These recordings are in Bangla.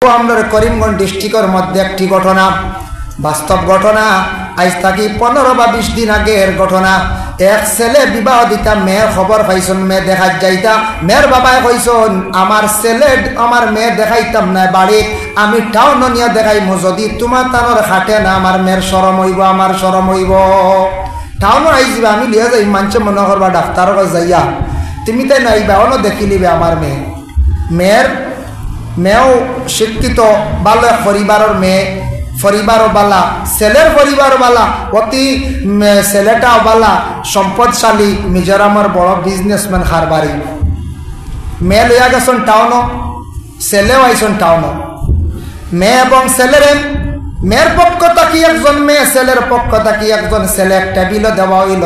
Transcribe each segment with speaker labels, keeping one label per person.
Speaker 1: আমরা করিমগঞ্জ ডিস্ট্রিক্টের মধ্যে একটি ঘটনা, বাস্তব ঘটনা। আজ থাকি 15 বা 20 দিন আগের ঘটনা। এক ছেলে বিবাহ দিতা, মেয়ের খবর পাইছন, মেয়ে দেখা যাইতা। মেয়ের বাবায় কইছন আমার ছেলে আমার মেয়ে দেখাইতাম না বাড়ি, আমি টাউন নিয়ে দেখাইমু, যদি তোমার তানোর খাটে না আমার মেয়ের শরম হইব, আমার শরম হইব। টাউনও আইসবা, আমি লিয়া যাই, মানুষে মনে করবা ডাক্তার যাইয়া তুমি তাই নাইবা, অন্য দেখি নিবে আমার মেয়েও শিক্ষিত, ভালো এক পরিবারের মেয়ে, পরিবারও বালা, ছেলের পরিবার বালা, অতি ছেলেটাও বালা, সম্পদশালী, মিজোরামের বড় বিজনেসম্যান খারবারি। মেয়ে লইয়া গেছেন টাউনও, ছেলেও আইসন টাউনও। মেয়ে এবং ছেলেরে, মেয়ের পক্ষ থাকি একজন মেয়ে, ছেলের পক্ষ থাকি একজন ছেলে, এক টেবিলও দেওয়া হইল।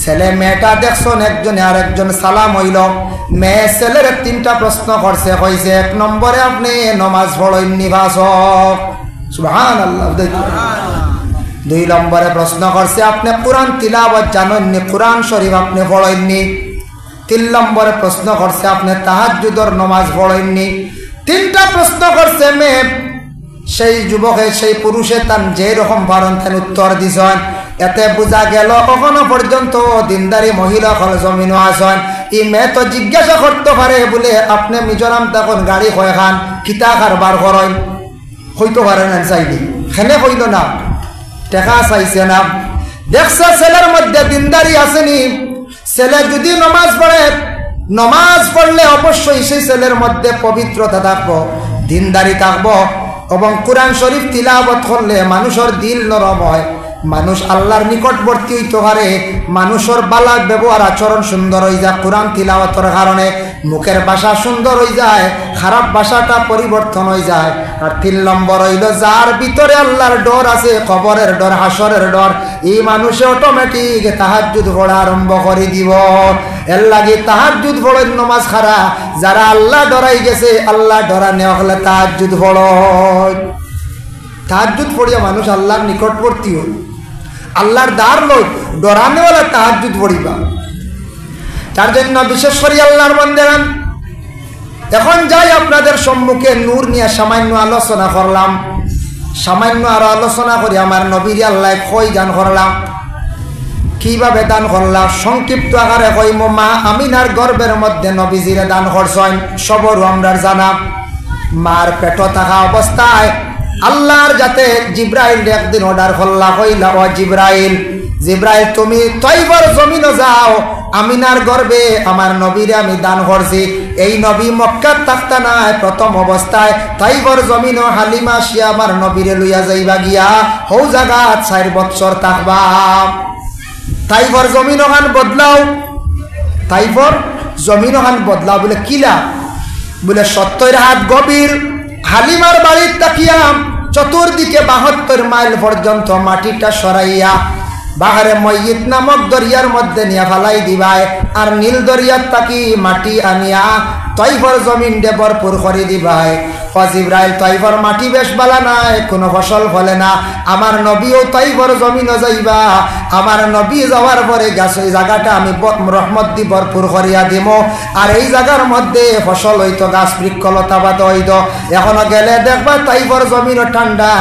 Speaker 1: ছেলে মেয়েটা দেখছেন একজনে আর একজন সালাম হইল। মেয়ে ছেলের 3টা প্রশ্ন করছে, কইছে 1 নম্বরে আপনি নমাজ পড়েননি ভাষক, সুবহানাল্লাহ। 2 নম্বরে প্রশ্ন করছে আপনি কোরআন তিলাওয়াত জানেননি, কোরআন শরীফ আপনি পড়েননি। 3 নম্বরে প্রশ্ন করছে আপনি তাহাজ্জুদের নমাজ পড়েননি। 3টা প্রশ্ন করছে মেয়ে। সেই যুবকে, সেই পুরুষে তান যে রকম পারেন তান উত্তর দিছেন। এতে বোঝা গেল কখনো পর্যন্ত দিনদারি মহিলা হল জমিনও আসেন। ই মেয়ে তো জিজ্ঞাসা করতে পারে বলে আপনি মিজোরাম তখন গাড়ি কয় খান কিতা কারবার করেন, হইতে পারেন চাইলি, খেলে হইল না, টেকা চাইছে না। দেখছে ছেলের মধ্যে দিনদারি আসেনি। ছেলে যদি নমাজ পড়ে, নমাজ পড়লে অবশ্যই সেই ছেলের মধ্যে পবিত্রতা থাকবো, দিনদারি থাকবো, এবং কোরআন শরীফ তিলাওয়াত করলে মানুষের দিল নরম হয়, মানুষ আল্লাহর নিকটবর্তী হইতে পারে, মানুষের বালা ব্যবহার আচরণ সুন্দর হয়ে যায় কোরআন তিলাওয়াতের কারণে, মুখের ভাষা সুন্দর হয়ে যায়, খারাপ ভাষাটা পরিবর্তন হয়ে যায়। আর 3 নম্বর হইল যার ভিতরে আল্লাহর ডর আছে, কবরের ডর, হাসরের ডর, এই মানুষে অটোমেটিক তাহাজ্জুদ পড়া আরম্ভ করে দিব। এর লাগে তাহাজ্জুদ পড়েন, নমাজ খারা। যারা আল্লাহ ডরাই গেছে, আল্লাহ ডরা নেওয়া হলে তাহাজ্জুদ পড়েন। তাহাজ্জুদ পড়িয়া মানুষ আল্লাহর নিকটবর্তী হল, আল্লাহর দ্বার লই, ডরানেওয়ালা তাহাজ্জুদ পড়িবা। তার জন্য বিশেষ করে আল্লাহর বান্দারা, এখন যাই আপনাদের সম্মুখে নূর নিয়ে সামান্য আলোচনা করলাম, সামান্য আরো আলোচনা করি আমার নবীর আল্লাহ কই দান করলাম, কিভাবে দান করলাম সংক্ষিপ্ত আকারে কইম। মা আমিনার গর্ভের মধ্যে নবীজিরে দান করছেন, সবরও আমরা জানা। মার পেট থাকা অবস্থায় আল্লাহর যাতে জিব্রাইল একদিন অর্ডার করলা, কইলা ও জিব্রাইল, জিব্রাইল তুমি তয়বার জমিনে যাও, আমিনার গর্ভে আমার নবীরে আমি দান করছি। এই নবী মক্কার থাকতা নাই, প্রথম অবস্থায় তয়বার জমিনে হালিমা শিয়া আমার নবীরে লইয়া যাইবা গিয়া, হৌ জায়গা 4 বছর থাকবা। তাইফর জমিন ওখান বদলাও, তাইফর জমিন ওখান বদলাও বলে কিলা, বলে 70 হাত গভীর হালিমার বাড়ির তাকিয়াম চতুর্দিকে 72 মাইল পর্যন্ত মাটিটা সরাইয়া বাহারে ময়িত নামক দরিয়ার মধ্যে নিয়ে ফালাই দিবায়, আর নীল দরিয়ার তাকি মাটি আনিয়া তয়ফর জমিন দে ভরপুর করে দিবায়। জিব্রাইল তয়ফর মাটি বেশ বালা নাই, কোনো ফসল ফলে না, আমার নবীও তয়ফর জমিনে যাইবা, আমার নবী যাওয়ার পরে গাছ ওই জায়গাটা আমি রহমত দি ভরপুর করিয়া দিব, আর এই জায়গার মধ্যে ফসল হইতো, গাছ বৃক্ষ লতাপাত হইতো। এখনো গেলে দেখবা তয়ফর জমিনও ঠান্ডা,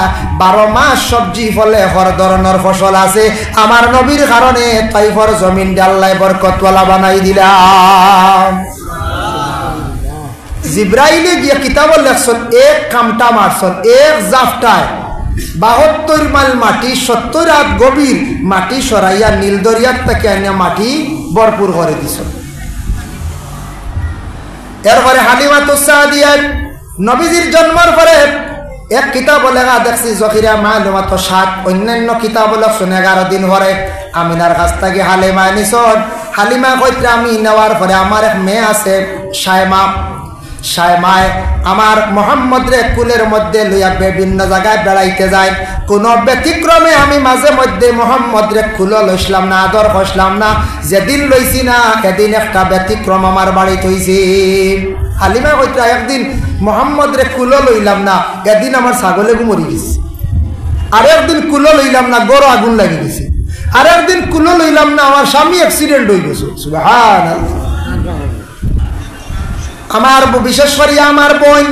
Speaker 1: 12 মাস সবজি ফলে হর ধরনের ফসল আছে। আমার নবীর কারণে তয়ফর জমিন আল্লাহ বরকতওয়ালা বানাই দিলাম। জিব্রাইলে গিয়ে কিতাবল লেখছেন, এক কামটা মারছেন, এক জাফটায় 72 মাইল মাটি, 70 হাত গভীর মাটি সরাইয়া নীল দরিয়ার থেকে আনিয়া মাটি ভরপুর করে দিছ। এরপরে হালিমাতুস সাদিয়া নবীজির জন্মের পরে এক কিতাব লেখা দেখছি জখিরা মালুমাত 7, অন্যান্য কিতাব লেখছেন 11 দিন পরে আমিনার কাছ থেকে হালিমা নিছন। হালিমা কইতে আমি নেওয়ার পরে আমার এক মেয়ে আছে সায়মা, সায়মায় আমার মোহাম্মদ রে কুলের মধ্যে লইয়া বিভিন্ন জায়গায় বেড়াইতে যায়। কোনো ব্যতিক্রমে আমি মাঝে মধ্যে মোহাম্মদ রে কুলো লইসলাম না, আদর করলাম না। যেদিন লইছি না এদিন একটা ব্যতিক্রম আমার বাড়িতে হইছে। হালিমা কইতে একদিন মোহাম্মদ রে কুলো লইলাম না, এদিন আমার ছাগলে মরি গেছে। আর একদিন কুলো লইলাম না, গরু আগুন লাগি গেছে। আর একদিন কুলো লইলাম না, আমার স্বামী অ্যাক্সিডেন্ট হয়ে গেছে। সুবহানাল্লাহ। আমার বিশেষ করে আমার বোন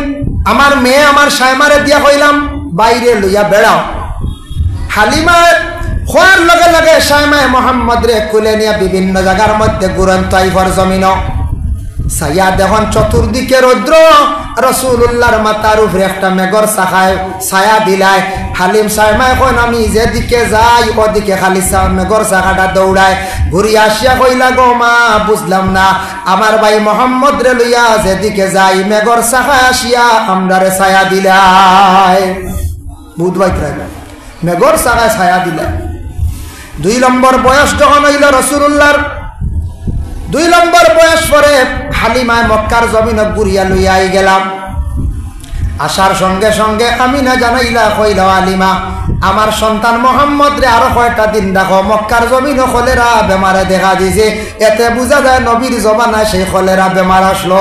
Speaker 1: আমার মেয়ে আমার সায়মারে দিয়া কইলাম বাইরে লইয়া বেড়াও। হালিমা খোয়ার লগে লগে সায়মায় মোহাম্মদ রে কুলে নিয়ে বিভিন্ন জায়গার মধ্যে ঘুরেন তাইফর জমিন। সাইয়া দেখুন চতুর্দিকে রৌদ্র, রসুল্লাহর মাথার উপরে একটা মেঘর শাখায় ছায়া দিলায়। হালিম সাইমা এখন আমি যেদিকে যাই ওদিকে খালি মেঘর শাখাটা দৌড়ায়। ঘুরি আসিয়া কইলা গো মা বুঝলাম না, আমার ভাই মোহাম্মদ রে লইয়া যেদিকে যাই মেঘর শাখায় আসিয়া আমরারে ছায়া দিলায়। বুধবাই মেঘর শাখায় ছায়া দিলায়। 2 নম্বর বয়স যখন হইল রসুল্লাহর, 2 নম্বর বয়স পরে হালিমায় মক্কার জমিন ঘুরিয়া লইয়া আই গেলাম। আসার সঙ্গে সঙ্গে আমিনা জানাইলা কইলা হালিমা আমার সন্তান মোহাম্মদ রে আরো কয়েকটা দিন রাখো, মক্কার জমিন কলেরা বেমারে দেখা দিছে। এতে বোঝা যায় নবীর জমানায় সেই কলেরা বেমার আসলো।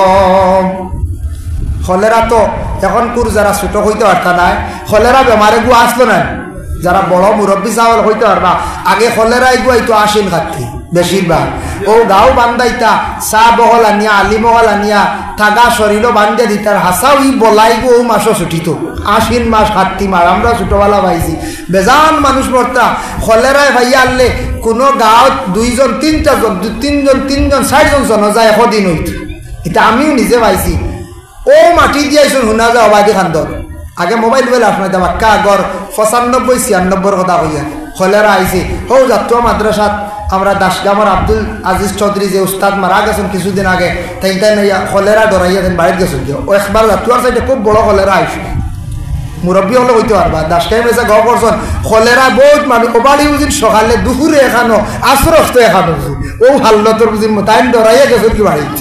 Speaker 1: কলেরা তো এখন কুর যারা ছোট হইতে পারতা নাই, কলেরা বেমারে গু আসলো না। যারা বড় মুরব্বী চাওয়াল হইতে পারবা, আগে কলেরাই গুয়াইতো আসিন খাতি বেশিরভাগ। ও গাও বান্ধাইতা চা বহলা নিয়া আলি মহলা নিয়া থাকা শরীরও বান্ধে দিতার হাসাও ই বলাই গো মাসও ছুটিত। আশ্বিন মাস কার্তিক মাস আমরা ছোটবেলা পাইছি বেজান মানুষ মরতা কলেরায় ভাইয়া আনলে কোনো গাঁৱত 2 জন 3টা জন 3 জন 4 জন জন যায় এদিন হইত। এটা আমিও নিজে পাইছি। ও মাটি দিয়াইছোন শুনা যায় অবাদি খান্দর। আগে মোবাইল বলে আপনার বাক্কা আগর 95 96 কথা কইয়া কলেরা আইছে। হো জাতীয় মাদ্রাসাত আমরা দাসগামর আব্দুল আজিজ চৌধুরী যে উস্তাদ মারা গেছেন কিছুদিন আগে, তাই কলেরা ডরাইয়া দেন বাড়িতে গেছেন। ও একবার জাতীয় সাইডে খুব বড় কলেরা আইছে। মুরব্বী হলে হইতে পারবা দাসকাই মেসে গ করছেন কলেরা বহুত মানুষ ওবাড়ি বুঝিন সকালে দুপুরে এখানো আসরস্ত এখানো ও হাল্লো তোর বুঝিন তাই ডরাইয়া গেছেন কি বাড়িতে।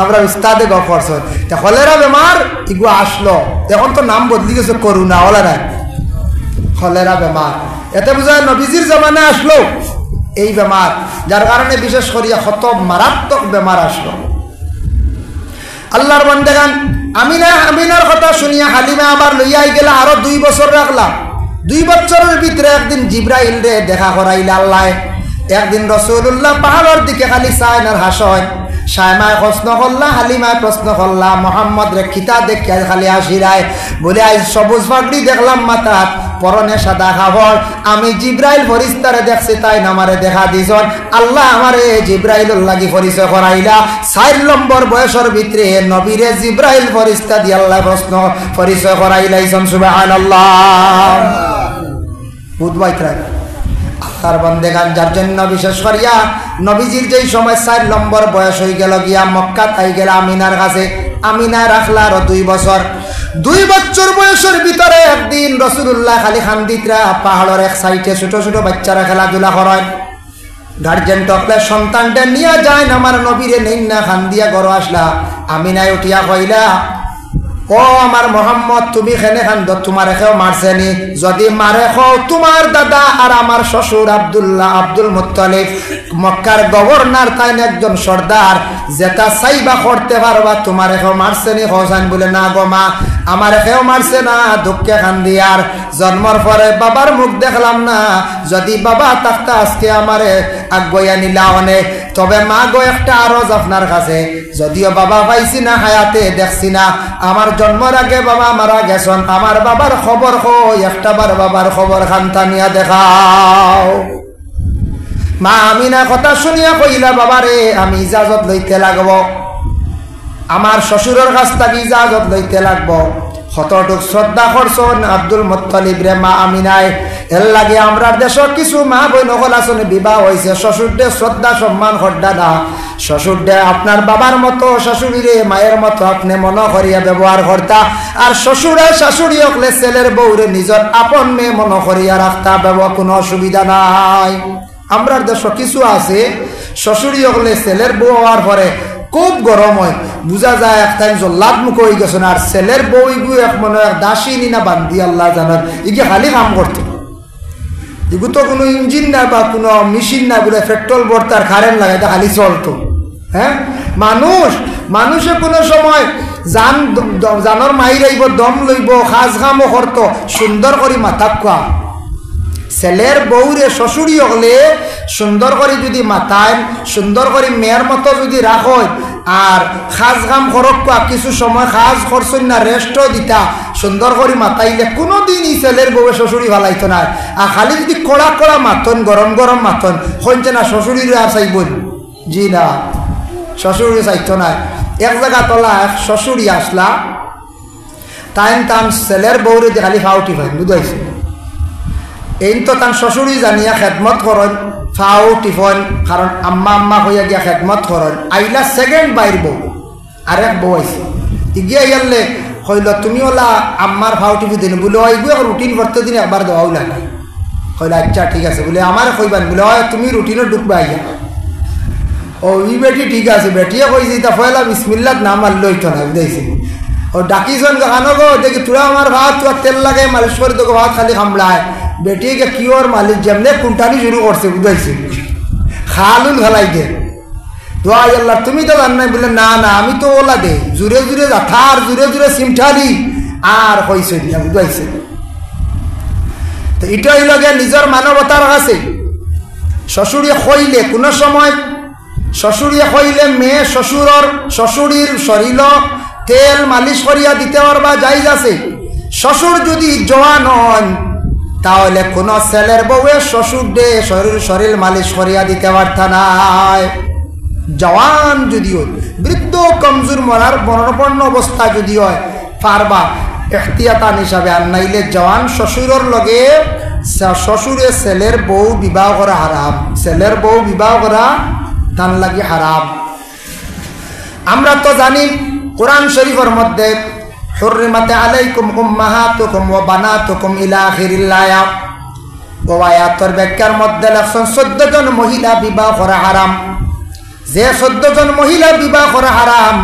Speaker 1: আমরা উস্তাদে গ করছেন কলেরা বেমার ইগু আসলো, এখন তো নাম বদলি গেছে করুণা ওলারা কলেরা বেমার। এতে বোঝায় নবীজির জমানা আসলো এই বেমার, যার কারণে বিশেষ করিয়া কত মারাত্মক বেমার আসলো। আল্লাহর বান্দাগান আমিনার কথা শুনিয়া হালিমা আবার লইয়াই গেলা, আরো 2 বছর রাখলাম। 2 বছরের ভিতরে একদিন জিব্রাইল রে দেখা করাইলা আল্লাহ। একদিন রাসূলুল্লাহ পাহাড়ের দিকে খালি চায় আর হাসয়। সায়মায় প্রশ্ন করলা, হালিমায় প্রশ্ন করলা মোহাম্মদ রে খিতা দেখে খালি হাসিরায় বলে আজ সবুজ পাগড়ি দেখলাম মাথাত, পরনে সাদা কাপড়। আমি জিব্রাইল ফরিস্তারে দেখছি তাই আমারে দেখা দিছন। আল্লাহ আমারে জিব্রাইলর লাগি পরিচয় করাইলা। 4 নম্বর বয়সের ভিতরে নবীরে জিব্রাইল ফরিস্তা দিয়ে আল্লাহ প্রশ্ন পরিচয় করাইলাইছন। সুবহানাল্লাহ। বুধবাইত্রা আল্লাহর বান্দেগান, যার জন্য বিশেষ করিয়া নবীজির যেই সময় 4 নম্বর বয়স হয়ে গেল গিয়া মক্কা তাই গেল আমিনার কাছে। আমিনা রাখলা আরো 2 বছর। 2 বছর বয়সের ভিতরে একদিন রাসূলুল্লাহ খালি খান্দিতরা পাহাড়ের এক সাইডে ছোট ছোট বাচ্চারা খেলাধুলা করেন। গার্জেন টকলে সন্তানটা নিয়ে যায় আমার নবীরে নেই না খান্দিয়া ঘর আসলা। আমিনায় উঠিয়া কইলা ও আমার মোহাম্মদ তুমি খেনে খান্দ, তোমার এখেও মারছেনি? যদি মারে খাও তোমার দাদা আর আমার শ্বশুর আব্দুল মুত্তালিব মক্কার গভর্নর, তাই একজন সর্দার, যেটা চাইবা করতে পারবা। তোমার এখেও মারছেনি? হোসেন বলে না গো মা আমার এখেও মারছে না। দুঃখে খান্দি আর জন্মর পরে বাবার মুখ দেখলাম না। যদি বাবা থাকতা আজকে আমারে আগুয়া নিলা অনেক। তবে মা গো একটা আরজ আপনার কাছে, যদিও বাবা পাইছি না হায়াতে দেখছি না, আমার জন্মের আগে বাবা মারা গেছেন। আমার বাবার খবর কই, একটা বার বাবার খবর খান্তা নিয়া দেখাও। মা আমিনা কথা শুনিয়া কইলা বাবারে আমি ইজাজত লইতে লাগবো, আমার শ্বশুরের কাছ থেকে ইজাজত লইতে লাগবো। কতটুক শ্রদ্ধা করছেন আব্দুল মুত্তালিব রে মা আমিনায়। এর লাগে আমরা দেশের কিছু মা বই নকল আসনে বিবাহ হয়েছে, শ্বশুরদে শ্রদ্ধা সম্মান করডা না। শ্বশুরদে আপনার বাবার মতো, শাশুড়িরে মায়ের মতো আপনি মনে করিয়া ব্যবহার করতা। আর শ্বশুরে শাশুড়ি হকলে ছেলের বউরে নিজের আপন মেয়ে মনে করিয়া রাখতা, ব্যবহার কোনো অসুবিধা নাই। আমরা দেশ কিছু আছে শ্বশুরি হকলে ছেলের বউ হওয়ার পরে খুব গরম হয়, বুঝা যায় এক টাইম জল্লাদ মুখ হয়ে গেছে। আর ছেলের বউ ইগু এক মনে হয় দাসিনী না বান্ধি আল্লাহ জানার, ইগে খালি কাম করতো। এগু তো কোনো ইঞ্জিন না বা কোনো মেশিন না, বলে পেট্রোল ভরতে আর কারেন্ট লাগাইতে খালি চলতো। হ্যাঁ, মানুষে কোনো সময় জানর মাই রাইব, দম লইব, খাজ খামও করতো, সুন্দর করে মাথা খোয়া। ছেলের বউরে শ্বশুরি হলে সুন্দর করে যদি মাথায় সুন্দর করে মেয়ের মতো যদি রাখো আর খাস কাম করক কিছু সময় খাস করছেন না রেস্টও দিতা সুন্দর করে মাতাইলে কোনোদিনই ছেলের বউয়ে শ্বশুরি ভালাইতো না। আর খালি যদি কড়া কড়া মাথন গরম গরম মাথন হইছে না শ্বশুরিরে আর চাইবই জি না শ্বশুরি চাইতো না। এক জায়গা তোলা এক শ্বশুরি আসলা টান ছেলের বউরে যে খালি ফাউটি ফাইন বুঝাইছে এই তো তার শ্বশুরি জানিয়া খেদমত করেন ফাও টিফন কারণ আম্মা আম্মা হইয়া গিয়া খেদমত করেন আইলা সেকেন্ড বাইর বউ আরেক বউ আইসি ইগিয়া ইয়ালে হইল তুমি ওলা আম্মার ফাও টিফি দিন বলে ওইগুলো রুটিন করতে দিন একবার দেওয়াও লাগে হইল আচ্ছা ঠিক আছে বলে আমার কইবান বলে হয় তুমি রুটিনও ঢুকবা আইয়া ও ই বেটি ঠিক আছে বেটিয়ে কইছি তা ফয়লা বিসমিল্লাহ নাম মারল হইতো না বুঝাইছি ও ডাকিছন গানো গো দেখি তোরা আমার ভাত তোর তেল লাগে মালিশ করে তোকে ভাত খালি খামলায় বেটিকে কি ওর মালিক যেমনে কুন্টানি শুরু করছে বুঝাইছি খালুল ফেলাই দে দোয়াই আল্লাহ তুমি তো জান নাই বলে না না আমি তো ওলা দে জুড়ে জুড়ে যাঠার জুড়ে জুড়ে সিমঠারি আর কইছে না বুঝাইছে। তো এটা হইল গিয়ে নিজের মানবতার আছে শ্বশুরে কইলে কোনো সময় শ্বশুরে কইলে মেয়ে শ্বশুরির শরীর তেল মালিশ করিয়া দিতে পারবা যাইজ আছে। শ্বশুর যদি জওয়ান হন তাহলে কোনো ছেলের বউয়ে শ্বশুর দে শরীর মালিশ করিয়া দিতে পারতা নাই। জওয়ান যদি হয় বৃদ্ধ কমজোর মরার বর্ণপন্ন অবস্থা যদি হয় পারবা এখতিয়াতান হিসাবে আর নাইলে জওয়ান শ্বশুরের লগে শ্বশুরে ছেলের বউ বিবাহ করা হারাম ছেলের বউ বিবাহ করা তান লাগি হারাম। আমরা তো জানি কোরআন শরীফের মধ্যে হুররিমাত আলাইকুম উম্মাহাতুকুম ওয়া বানাতুকুম ইলা আখিরিল আয়াত ও আয়াতের ব্যাখ্যার মধ্যে লেখছেন 14 জন মহিলা বিবাহ করা হারাম। যে 14 জন মহিলা বিবাহ করা হারাম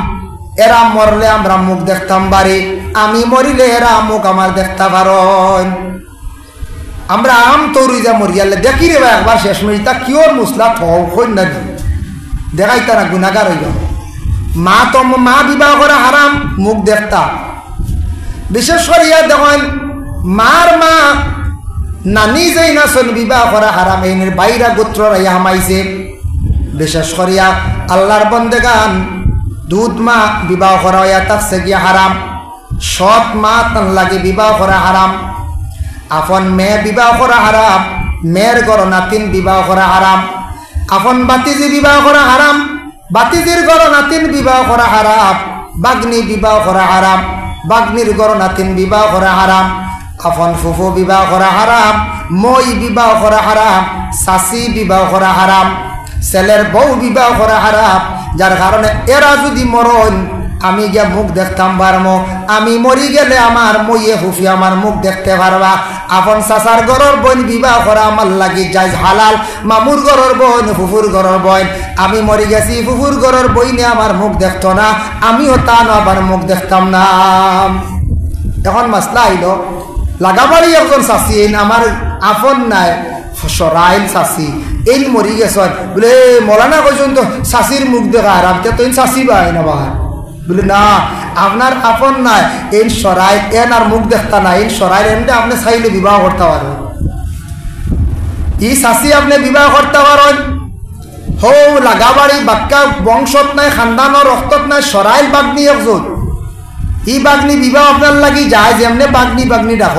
Speaker 1: এরা মরলে আমরা মুখ দেখতাম বাড়ি আমি মরিলে এরা মুখ আমার দেখতে পারেন। আমরা আম তৌরি যা মরিয়ালে দেখি রে ভাই একবার শেষ মিনিটা কিওর মুসলা হই না দেখাইতা না গুনাহগার হইল। মা তো মা বিবাহ করা হারাম মুখ দেখতা বিশেষ করিয়া দেখেন মার মা নানি যাই না শোন বিবাহ করা হারাম এই বাইরা গোত্র রাইয়া হামাইছে। বিশেষ করিয়া আল্লাহর বন্দেগান দুধ মা বিবাহ করা হইয়া থাকছে গিয়া হারাম সৎ মা তান লাগে বিবাহ করা হারাম আপন মেয়ে বিবাহ করা হারাম মেয়ের গর নাতিন বিবাহ করা হারাম আপন বাতিজি বিবাহ করা হারাম বাতিজির গর নাতিন বিবাহ করা হারাম বাগ্নি বিবাহ করা হারাম বাগ্নির গর নাতিন বিবাহ করা হারাম আপন ফুফু বিবাহ করা হারাম মই বিবাহ করা হারাম শাশি বিবাহ করা হারাম ছেলের বউ বিবাহ করা হারাম। যার কারণে এরা যদি মরণ আমি গিয়া মুখ দেখতাম পারমো আমি মরি গেলে আমার মইয়ে ফুফি আমার মুখ দেখতে পারবা। আপন চাচার ঘরের বোন বিবাহ করা আমার লাগি যাই হালাল মামুর ঘরের বোন ফুফুর ঘরের বোন আমি মরি গেছি ফুফুর ঘরের বইনে আমার মুখ দেখতো না আমিও তা আবার মুখ দেখতাম না। এখন মাসলা আইল লাগাবাড়ি একজন চাষি আমার আপন নাই সরাইল চাষি এই মরি গেছ বলে মলানা কইছেন তো চাষির মুখ দেখা আরাম তো চাষি বাই না বাহার বলে না আপনার আপন নাই এই সরাই এন আর মুখ দেখতা না এই সরাই এমনি আপনি চাইলে বিবাহ করতে পারেন ই চাষি আপনি বিবাহ করতে পারেন হো লাগাবাড়ি বাক্কা বংশত নাই খানদানোর রক্তত নাই সরাইল বাগনি একজন ই বাগনি বিবাহ আপনার লাগি যায় যেমনি বাগনি ডাক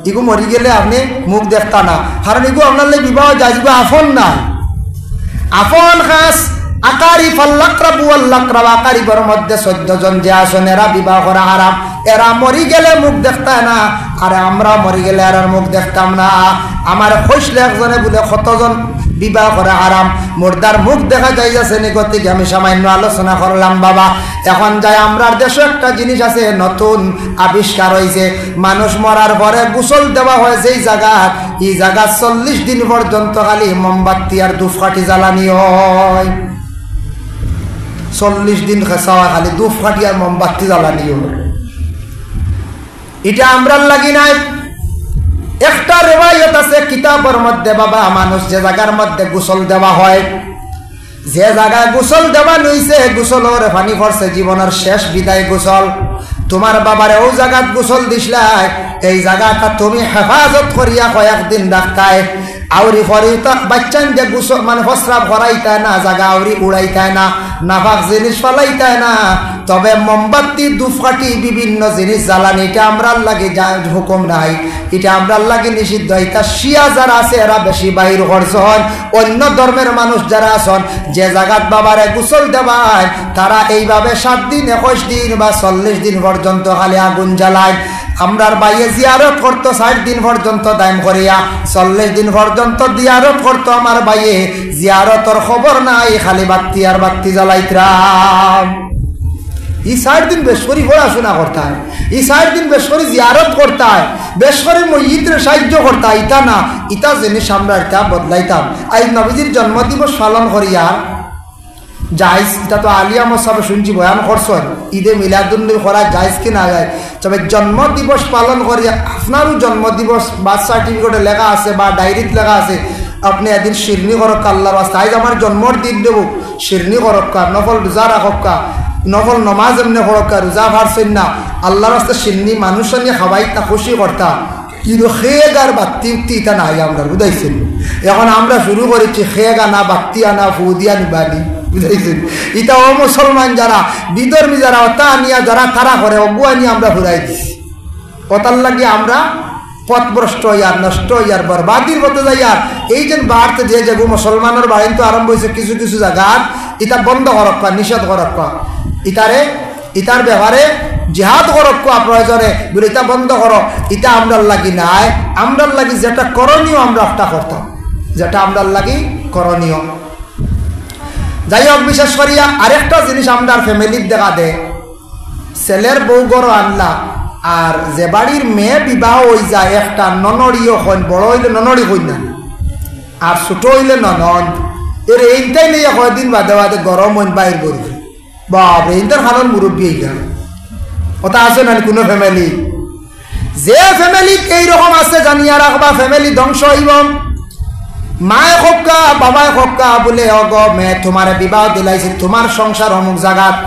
Speaker 1: ইগু মরি গেলে আপনি মুখ দেখতা না কারণ ইগু আপনার লাগে বিবাহ যায় আপন নাই আপন খাস আকারি ফাল্লাকরাবু আল্লাকরাব আকারিবর মধ্যে 14 জন যে আসন এরা বিবাহ করা হারাম এরা মরি গেলে মুখ দেখতা না আর আমরা মরি গেলে আর মুখ দেখতাম না। আমার খসলে একজনে বলে কতজন বিবাহ করা হারাম মুর্দার মুখ দেখা যায় যাচ্ছে নিগতিকে আমি সামান্য আলোচনা করলাম বাবা। এখন যাই আমরার দেশে একটা জিনিস আছে নতুন আবিষ্কার হয়েছে মানুষ মরার পরে গোসল দেওয়া হয় যেই জায়গা এই জায়গা 40 দিন পর্যন্ত খালি মোমবাতি আর ধূপকাঠি জ্বালানি হয় 40 দিন খেসা হয় খালি ধূপকাঠি আর মোমবাতি জ্বালানি হয়। এটা আমরার লাগি নাই একটা রেওয়ায়ত আছে কিতাবের মধ্যে বাবা মানুষ যে জায়গার মধ্যে গোসল দেওয়া হয় যে জায়গায় গোসল দেওয়া নইছে গোসলের পানি পড়ছে জীবনের শেষ বিদায় গোসল তোমার বাবারে ও জায়গাত গোসল দিসলাই, এই জায়গাটা তুমি হেফাজত করিয়া কয়েকদিন রাখতাই। আউরি ফরিতা বাচ্চান যে গোসল মানে প্রস্রাব করাইতায় না, জায়গা আউরি উড়াইতায় না, নাফাক জিনিস ফালাইতায় না। তবে মোমবাতি ধূপকাঠি বিভিন্ন জিনিস জ্বালানি এটা আমরার লাগে হুকুম নাই, এটা আমরার লাগে নিষিদ্ধ। এটা শিয়া যারা আছে এরা বেশি বাহির করছেন, অন্য ধর্মের মানুষ যারা আছেন যে জায়গাত বাবারে গোসল দেবায় তারা এইভাবে 7 দিন 21 দিন বা 40 দিন পর্যন্ত খালি আগুন জ্বালায়। আমরার বাইয়ে জিয়ারত করতো 60 দিন পর্যন্ত দাম করিয়া, 40 দিন পর্যন্ত জিয়ারত করতো আমার বাইয়ে। জিয়ারতর খবর নাই, খালি বাতি আর বাতি জ্বালাইতরাম। এই 60 দিন বেশ করে পড়াশোনা করতায়, এই 60 দিন বেশ করে জিয়ারত করতায়, বেশ করে মসজিদের সাহায্য করতায়। ইটা না, ইটা জিনিস আমরা এটা বদলাইতাম। আজ নবীজির জন্মদিবস পালন করিয়া জায়জ, এটা তো আলিয়া মসাবে শুনছি বয়ান করছেন, ঈদে মিলাদুন্নবী করা জায়জ কি না যায়। তবে জন্মদিবস পালন করিয়া আপনারও জন্মদিবস বার্থ সার্টিফিকেটে লেখা আছে বা ডায়েরিত লেখা আছে, আপনি এদিন শিরনি করক্কা আল্লাহর রাস্তা, আজ আমার জন্মর দিন দেব শিরনি করক্কা, নফল রোজা রাখক্কা, নফল নমাজ এমনি করক্কা, রোজা ভারছেন না, আল্লাহর রাস্তা শিরনি মানুষ নিয়ে খাওয়াই তা খুশি করতা। কিন্তু খেগ আর বাত্তি উক্তি এটা নাই আমরা বুঝাইছেন। এখন আমরা শুরু করেছি খেগ আনা, বাত্তি আনা, ফুদিয়া নিবানি, বুঝাইছেন। এটা ও মুসলমান যারা বিধর্মী যারা ওটা আনিয়া যারা তারা করে অগুয়া নিয়ে আমরা ঘুরাই দিছি। ওটার লাগে আমরা পথভ্রষ্ট ইয়ার, নষ্ট ইয়ার, বরবাদির মতো যাইয়ার। এই যে বাড়তে যে যেগু মুসলমানের বাড়ি তো আরম্ভ হয়েছে কিছু কিছু জায়গার, এটা বন্ধ করক্কা, নিষেধ করক্কা, ইটার ব্যাপারে জিহাদ করক্কা প্রয়োজনে বলে এটা বন্ধ করো। এটা আমরার লাগি নাই, আমরার লাগি যেটা করণীয় আমরা একটা করতাম, যেটা আমরার লাগি করণীয়। যাই হোক, বিশেষ করিয়া আরেকটা জিনিস আমরা ফ্যামিলির দেখা দে, ছেলের বউ গড় আনলা আর যে বাড়ির মেয়ে বিবাহ হয়ে যায় একটা ননড়িও হন, বড় হইলে ননড়ি হই না আর ছোট হইলে ননদ, এর এইটাই নিয়ে কয়দিন বাদে বাদে গরম হইন বাইর করবে। বাপ এইটার খানোর মুরব্বী এইটা ওটা আছে না কোনো ফ্যামিলি? যে ফ্যামিলি এইরকম আছে জানিয়া রাখবা, ফ্যামিলি ধ্বংস হইব। মায়ে খোকা বাবায় খোকা বলে অগ মেয়ে তোমার বিবাহ দিলাইছে তোমার সংসার অমুক জায়গাত,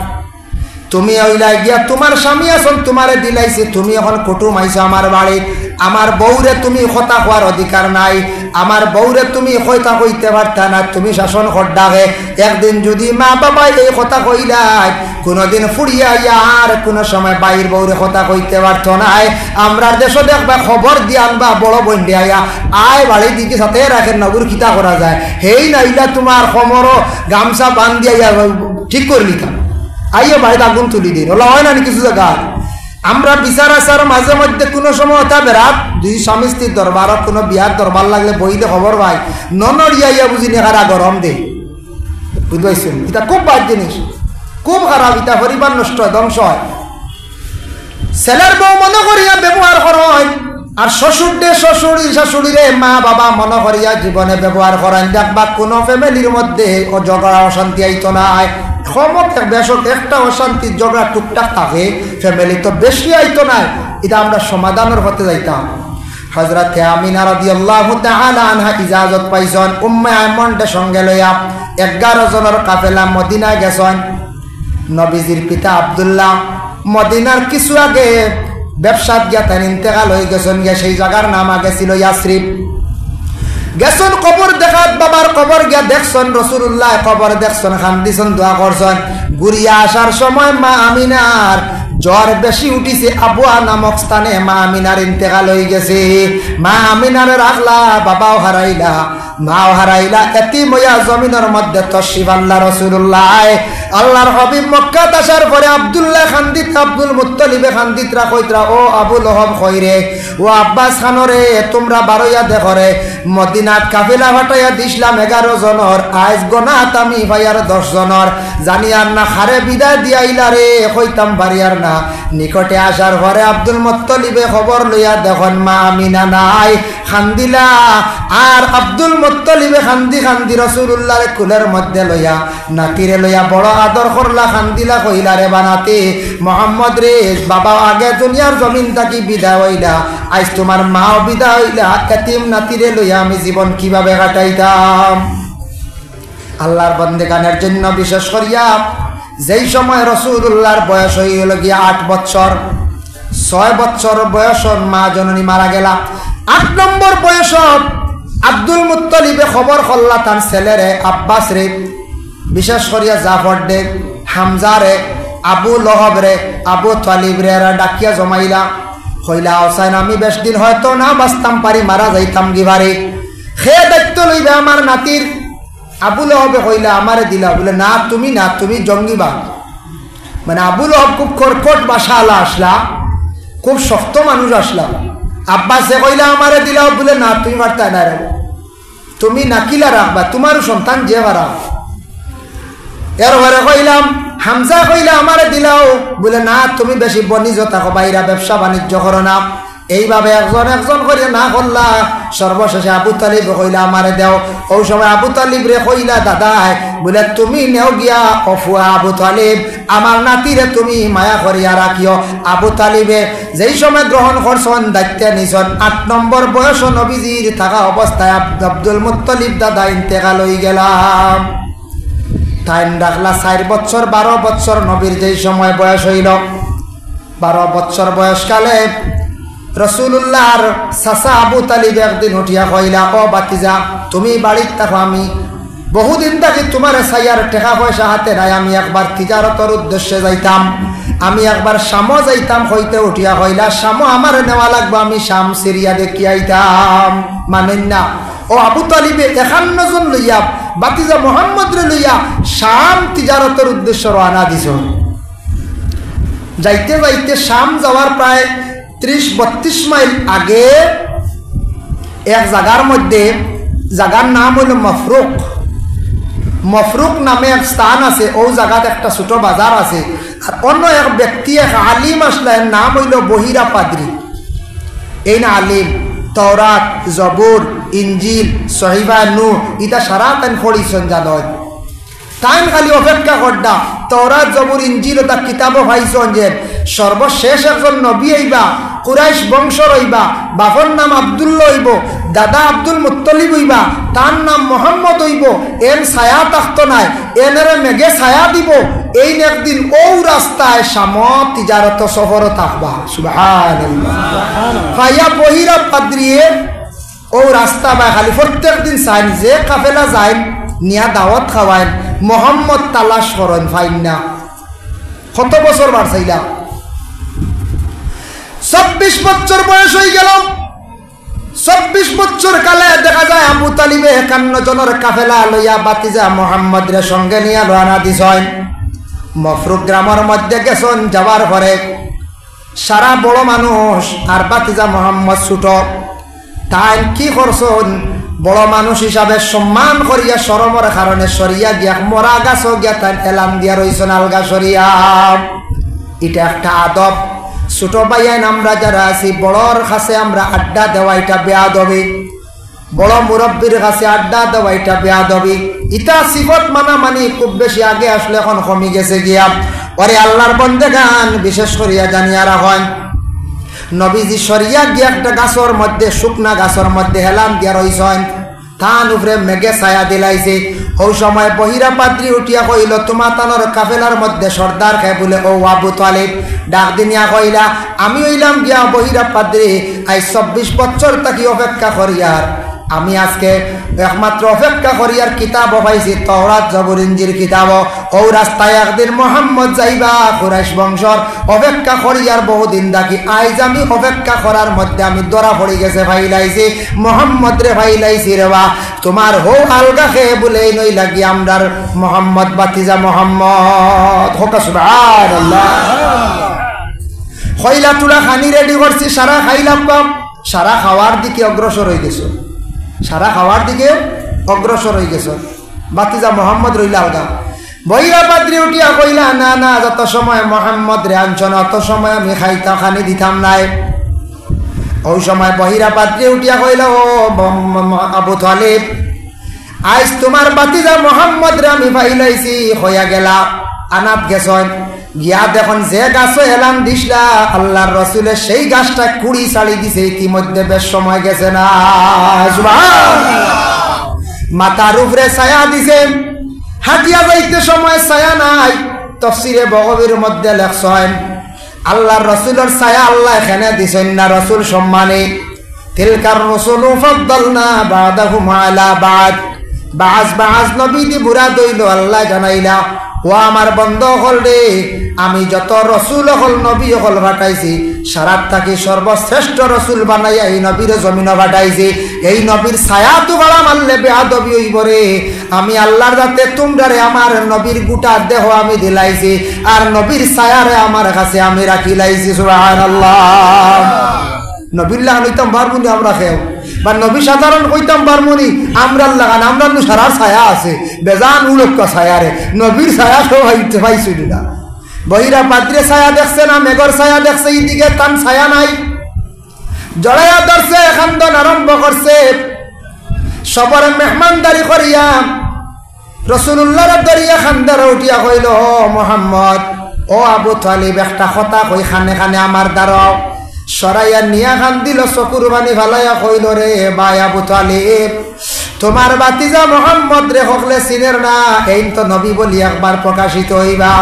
Speaker 1: তুমি ওইলাই গিয়া তোমার স্বামী আসল তোমারে দিলাইছে, তুমি এখন কুটুম আইছো আমার বাড়ি, আমার বউরে তুমি কথা হওয়ার অধিকার নাই, আমার বউরে তুমি কথা কইতে পারতা না, তুমি শাসন করডাকে। একদিন যদি মা বাবা এই কথা কইলাই, কোনোদিন ফুরিয়া আর কোনো সময় বাইর বউরে কথা কইতে পারতো নাই। আমরা দেশে দেখবা খবর দিয়ে আনবা বড় বোন দিয়া আয় বাড়ির দিকে সাথে রাখেন নবুর খিতা করা যায়, হেই নাইলা তোমার খমরও গামছা বান দিয়া ঠিক করে নিতাম, আইয়া বাড়িতে আগুন তুলি দিন, ওলা হয় না কিছু জায়গা। আমরা বিচার আচার মাঝে মধ্যে কোনো সময় ওটা বেড়াত, যদি স্বামী স্ত্রীর দরবার কোনো বিয়ার দরবার লাগলে বইতে খবর পাই, ননড়িয়া বুঝি নেখারা গরম দে, বুঝতে পারছেন? এটা খুব বাদ জিনিস, খুব খারাপ। এটা পরিবার নষ্ট হয়, ধ্বংস হয়। ছেলের বউ মনে করিয়া ব্যবহার করেন আর শ্বশুরদের শ্বশুর শাশুড়িরে মা বাবা মনে করিয়া জীবনে ব্যবহার করেন, দেখবা কোনো ফ্যামিলির মধ্যে ঝগড়া অশান্তি আইতো নাই। বেশক একটা অশান্তির ঝগড়া টুকটাক থাকে, ফ্যামিলি তো বেশি আইতো নাই। এটা আমরা সমাধানের হতে যাইতাম। হযরতে আমিনা রাদিয়াল্লাহু তাআলা আনহা ইজাজত পাইছেন উম্মে আয়মনকে সঙ্গে লইয়া 11 জনের কাফেলা মদিনায় গেছেন। নবীজির পিতা আব্দুল্লাহ মদিনার কিছু আগে ব্যবসাত গিয়া তার ইন্তেকাল হয়ে গেছেন, গিয়া সেই জায়গার নাম আগে ছিল ইয়াসরিব। গেছেন কবর দেখাত, বাবার কবর গিয়া দেখছেন, রাসূলুল্লাহ কবর দেখছেন, খান্দিছেন, দোয়া করছেন। ঘুরিয়া আসার সময় মা আমিনার জ্বর বেশি উঠিছে, আবুয়া নামক স্থানে মা আমিনার ইন্তেকাল হয়ে গেছে। মা আমিনার রাখলা, বাবাও হারাইলা, মাও হারাইলা, এতিম হইয়া জমিনের মধ্যে তশরিফ আনলা রাসূলুল্লাহ। আল্লাহর হাবিব মক্কাত আসার পরে আব্দুল্লাহ খান্দিত, আব্দুল মুত্তালিবে খান্দিতরা কইতরা, ও আবু লহব কইরে, ও আব্বাস খানরে, তোমরা বারইয়া দেখরে মদিনাত কাফেলা ফাটাইয়া দিছিলাম 11 জনের, আজ গনাত আমি ভাইয়ার 10 জনের, জানিয়ার না খারে বিদায় দিয়াইলা রে, কইতাম বাড়িয়ার না। নিকটে আসার পরে আব্দুল মুত্তালিবে খবর লইয়া দেখেন মা আমিনা নাই, খান্দিলা। আর আব্দুল মুত্তালিবে খান্দি খান্দি রাসূলুল্লাহর কুলের মধ্যে লইয়া নাতিরে লইয়া বড় আদর করলা, খান্দিলা, কইলা রে বানাতে মোহাম্মদ রে, বাবা আগে দুনিয়ার জমিন থাকি বিদায় হইলা, আজ তোমার মাও বিদায় হইলা, এতিম নাতিরে লইয়া আমি জীবন কিভাবে কাটাইতাম। আল্লাহর বন্দেগানের জন্য বিশেষ করিয়া যেই সময় রাসূলুল্লাহর বয়স হয়ে গেল গিয়া 8 বছর, 6 বছর বয়সর মা জননী মারা গেলা। 8 নম্বর বয়স আব্দুল মুত্তালিবে খবর করলা তার ছেলেরে আব্বাস রে, বিশেষ করিয়া জাফর ডে, হামজা রে, আবু লহব রে, আবু তালিব রে ডাকিয়া জমাইলা। কইলা হোসাইন আমি বেশ দিন হয়তো না বাঁচতাম পারি, মারা যাইতাম গিবারে, সে দায়িত্ব লইবে আমার নাতির। আবু লহবে কইলা আমারে দিলা। বলে না তুমি জঙ্গিবা। মানে আবু লহব খুব কর্কট বাসাওয়ালা আসলা, খুব শক্ত মানুষ আসলা। আব্বাসে কইলা আমারে দিলাও। বলে না তুমি পারতা না রে, তুমি নাকিলা রাখবা, তোমার সন্তান যে পারা। এরপরে কইলাম হামজা কইলা আমারে দিলাও। বলে না তুমি বেশি বনিজ থাকো, বাইরা ব্যবসা বাণিজ্য করো না। এইভাবে একজন করে না করলা। সর্বশেষে আবু তালিব কইলা আমারে দেও। ওই সময় আবু তালিব রে কইলা দাদাই, বলে তুমি নেও গিয়া অফুয়া আবু তালিব, আমার নাতিরে তুমি মায়া করিয়া রাখিও। আবু তালিবে যেই সময় গ্রহণ করছেন, দায়িত্ব নিছেন, 8 নম্বর বয়স নবীজির থাকা অবস্থায় আব্দুল মুত্তালিব দাদা ইন্তেকাল হয়ে গেলাম। টাইম রাখলা 4 বছর 12 বছর নবীর যেই সময় বয়স হইল। 12 বছর বয়সকালে রসুল্লাহর চাচা আবু তালিব একদিন উঠিয়া কইলা, ও বাতিজা তুমি বাড়িতে থাকো, আমি বহুদিন থাকি তোমার সাইয়ার টাকা পয়সা হাতে নাই, আমি একবার তিজারতের উদ্দেশ্যে যাইতাম, আমি একবার শামও যাইতাম। হইতে উঠিয়া কইলা শামও আমার নেওয়া লাগবে, আমি শাম সিরিয়া দেখি আইতাম। মানেন না। ও আবু তালিবে 51 জন লইয়া বাতিজা মোহাম্মদ রে লইয়া শাম তিজারতের উদ্দেশ্যে রওনা দিছ। যাইতে যাইতে শাম যাওয়ার প্রায় 30-32 মাইল আগে এক জায়গার মধ্যে, জায়গার নাম হইল মফরুক। মফরুক নামে এক স্থান আছে, ও জায়গাত একটা ছোট বাজার আছে। আর অন্য এক ব্যক্তি, এক আলিম আসলে, নাম হইল বহিরা পাদ্রী। এই না আলিম তওরাত, জবুর, ইঞ্জিল, সহিবা নূহ ইটা সারা তান পড়িছেন জানো। তাইন খালি অপেক্ষা করডা তওরাত, জবুর, ইঞ্জিল তা কিতাবও পাইছেন যে সর্বশেষ একজন নবী হইবা, কুরাইশ বংশ রইবা, বাপর নাম আব্দুল্লাহ হইব, দাদা আব্দুল মুত্তালিব হইবা, তার নাম মোহাম্মদ হইব। এন ছায়া থাকতো নাই, এনের মেঘে ছায়া দিব। এই একদিন ও রাস্তায় সামত তিজারত সফর থাকবা। সুবহানাল্লাহ। ভাইয়া বহিরা পাদ্রিয়ে ও রাস্তা বা খালি প্রত্যেক দিন চাইন যে কাফেলা যায় নিয়া দাওয়াত খাওয়াইন, মোহাম্মদ তালাশ করেন ফাইন না। কত বছর বার চাইলা? 26 বছর বয়স হয়ে গেল। 26 বছর কালে দেখা যায় আবু তালিবে 51 জনের কাফেলা লইয়া বাতিজা মোহাম্মদ রে সঙ্গে নিয়ে রওনা দিছেন। মফরুক গ্রামের মধ্যে গেছেন। যাওয়ার পরে সারা বড় মানুষ আর বাতিজা মোহাম্মদ ছোট। তাই কি করছেন, বড় মানুষ হিসাবে সম্মান করিয়া শরমের কারণে সরিয়া গিয়া মরা গাছ গিয়া তাই এলাম দিয়া রইছেন আলগা সরিয়া। এটা একটা আদব। ছোট ভাইয়ান আমরা যারা আছি, বড়র কাছে আমরা আড্ডা দেওয়া এটা বেয়াদবি। বড় মুরব্বীর কাছে আড্ডা দেওয়া এটা বেয়াদবি। ইটা সিফত মানামানি খুব বেশি আগে আসলে এখন কমে গেছে গিয়া। ওরে আল্লাহর বন্দেগান বিশেষ করিয়া জানিয়া রাখেন, নবীজি সরিয়া গিয়া একটা গাছর মধ্যে, শুকনা গাছর মধ্যে হেলাম দিয়া রইছেন। থান উপরে মেঘে ছায়া দিলাইছে। ওই সময় বহিরা পাদ্রী উঠিয়া কইল, তোমার তানোর কাফেলার মধ্যে সর্দার খায় বলে ও আবু তালিব। ডাক দিনিয়া কইলা, আমি হইলাম গিয়া বহিরা পাদ্রী, আজ 24 বছর তাকি অপেক্ষা করিয়ার। আমি আজকে একমাত্র অপেক্ষা করিয়ার কিতাব পাইছি, তওরাত, জবুর, ইঞ্জিল কিতাব। ও রাস্তায় একদিন মোহাম্মদ যাইবা, কুরাইশ বংশর অপেক্ষা করিয়ার বহুদিন থাকি। আজ আমি অপেক্ষা করার মধ্যে আমি ধরা পড়ে গেছে, ভাইলাইছি মোহাম্মদ রে, ভাইলাইছি রে বা। তোমার হো আলগা খেয়ে বলে নই লাগি আমরার মোহাম্মদ বাতিজা মোহাম্মদ। হোকা সুবহানাল্লাহ। খইলা তুলা খানি রেডি করছি, সারা খাইলাম কম। সারা খাওয়ার দিকে অগ্রসর হয়ে গেছো, সারা খাওয়ার দিকে অগ্রসর হয়ে গেছ। বাতিজা মোহাম্মদ রইলা আলগা। বহিরা পাদ্রী উঠিয়া কইলা, না না, যত সময় মোহাম্মদ রে আনছন অত সময় আমি খাইতাম, খানি দিতাম নাই। ওই সময় বহিরা পাদ্রী উঠিয়া কইলা, ও আবু তালিব, আজ তোমার বাতিজা মোহাম্মদ রে আমি পাইলাইছি, হইয়া গেলা। আনাত গেছন গিয়া দেখুন যে গাছও এলাম দিসলা, আল্লাহর রসুলের সেই গাছটা কুড়ি ছাড়ি দিছে। ইতিমধ্যে বেশ সময় গেছে না। মাথার উপরে ছায়া দিছে, হাঁটিয়া যাইতে সময় ছায়া নাই। তাফসীরে বগবীর মধ্যে লেখছেন, আল্লাহর রসুলের ছায়া আল্লাহ এখানে দিছেন না রসুল সম্মানে। তিলকার রসুলু ফাদ্দালনা বাদাহুম আলা বাদ। বাজ নবী দি বুড়া দইল আল্লাহ জানাইলা, ও আমার বন্ধ হল রে, আমি যত রসুল হল নবী হল ফাটাইছি, সারাত থাকি সর্বশ্রেষ্ঠ রসুল বানাইয়া এই নবীর জমিন ফাটাইছি। এই নবীর ছায়া তো গলা মারলে বেয়াদবি হইব রে। আমি আল্লাহর যাতে তোমরা রে আমার নবীর গোটা দেহ আমি দিলাইছি, আর নবীর ছায়ারে আমার কাছে আমি রাখি লাইছি। সুবহানাল্লাহ। নবীল্লাহ হইতাম বারমুনি আমরা খেও, বা নবী সাধারণ হইতাম বারমুনি আমরা লাগান, আমরা সারার ছায়া আছে বেজান উলক্ষ ছায়া রে, নবীর ছায়া সব হইতে পাইছি না। বহিরা পাত্রে ছায়া দেখছে না, মেঘর ছায়া দেখছে, এইদিকে তান ছায়া নাই। জড়াইয়া ধরছে, খান্দন আরম্ভ করছে, সবরে মেহমানদারি করিয়া রসুল্লাহর দরিয়া খান্দার উঠিয়া কইল, ও মোহাম্মদ, ও আবু তালিব, একটা কথা কই খানে খানে আমার দ্বারাও। সরাইয়া নিয়া খান দিল, চকুর বানি ভালাইয়া কইল, রে ভাই আবু তালিব, তোমার বাতিজা মোহাম্মদ রে হকলে চিনের না, এই তো নবী বলি একবার প্রকাশিত হইবা,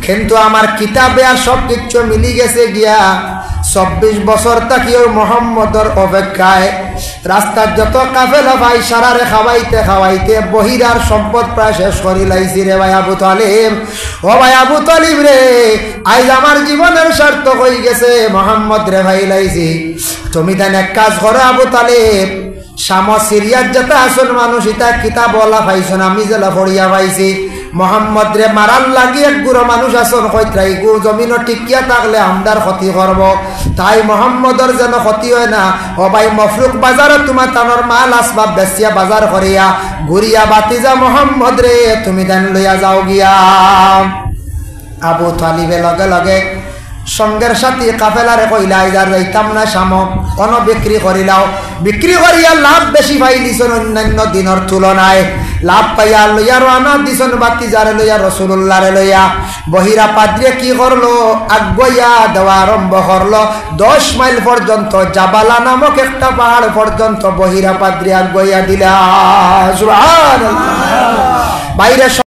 Speaker 1: কিন্তু আমার কিতাবে আর সব কিছু মিলি গেছে গিয়া 24 বছর তাকিও মোহাম্মদর অপেক্ষায় রাস্তার যত কাফেলা ভাই সারারে খাওয়াইতে খাওয়াইতে বহিরার সম্পদ প্রায় শেষ করি লাইছি রে ভাই আবু তালিব। ও ভাই আবু তালিব রে, আজ আমার জীবনের স্বার্থ হয়ে গেছে, মোহাম্মদ রে ভাই লাইছি। তুমি তাই এক কাজ করো আবু তালিব, শাম সিরিয়ার যেটা আসল মানুষ ইতা কিতাব বলা পাইছো না, আমি জেলা পড়িয়া পাইছি, মোহাম্মদ রে মারার লাগি এক গুড়ো মানুষ আসন কইত্রাই গু জমিন টিকিয়া থাকলে আমদার ক্ষতি করব, তাই মোহাম্মদর যেন ক্ষতি হয় না। ও ভাই মফরুক বাজারে তোমার তানোর মাল আসবাব বেচিয়া বাজার করিয়া ঘুরিয়া বাতিজা মোহাম্মদ রে তুমি দেন লইয়া যাও গিয়া। আবু তালিবে লগে লগে সঙ্গের সাথে কাফেলারে কইলা, ইজার যাইতাম না শাম, কোন বিক্রি করিলাও, বিক্রি করিয়া লাভ বেশি পাইলিছেন অন্যান্য দিনের তুলনায়, লাভ পাইয়া লইয়া রানা দিছেন বাতিজারে লইয়া রসুল্লাহরে লইয়া। বহিরা পাদ্রে কি করলো, আগুয়া দেওয়া আরম্ভ করলো, 10 মাইল পর্যন্ত জাবালা নামক একটা পাহাড় পর্যন্ত বহিরা পাদ্রে আগুয়া দিলা। সুবহানাল্লাহ। বাইরে